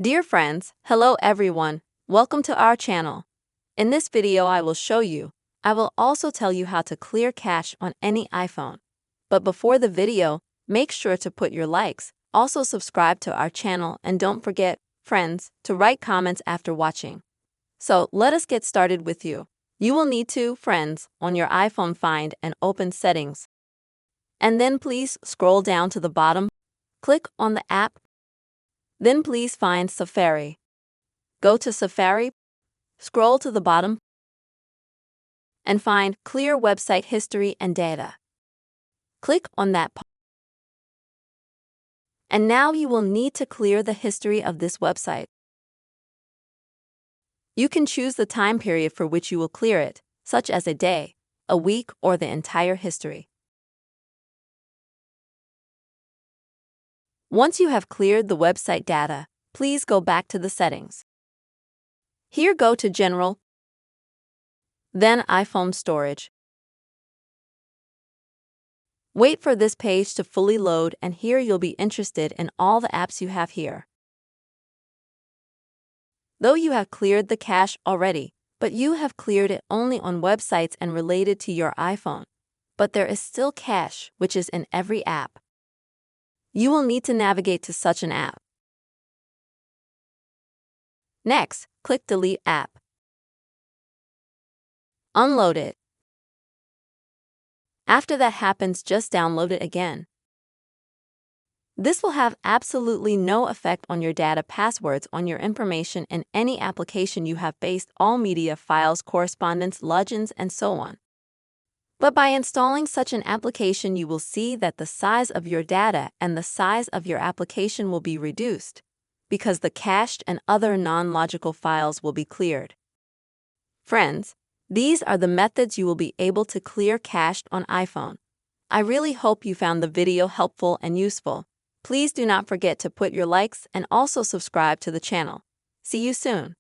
Dear friends, hello everyone, welcome to our channel. In this video I will also tell you how to clear cache on any iPhone. But before the video, make sure to put your likes, also subscribe to our channel and don't forget, friends, to write comments after watching. So let us get started with you. You will need to, friends, on your iPhone find and open settings. And then please scroll down to the bottom, click on the app. Then please find Safari. Go to Safari, scroll to the bottom, and find Clear Website History and Data. Click on that. And now you will need to clear the history of this website. You can choose the time period for which you will clear it, such as a day, a week, or the entire history. Once you have cleared the website data, please go back to the settings. Here go to General, then iPhone Storage. Wait for this page to fully load and here you'll be interested in all the apps you have here. Though you have cleared the cache already, but you have cleared it only on websites and related to your iPhone. But there is still cache, which is in every app. You will need to navigate to such an app. Next, click Delete App. Unload it. After that happens, just download it again. This will have absolutely no effect on your data, passwords, on your information in any application you have based all media files, correspondence, logins, and so on. But by installing such an application, you will see that the size of your data and the size of your application will be reduced, because the cached and other non-logical files will be cleared. Friends, these are the methods you will be able to clear cached on iPhone. I really hope you found the video helpful and useful. Please do not forget to put your likes and also subscribe to the channel. See you soon.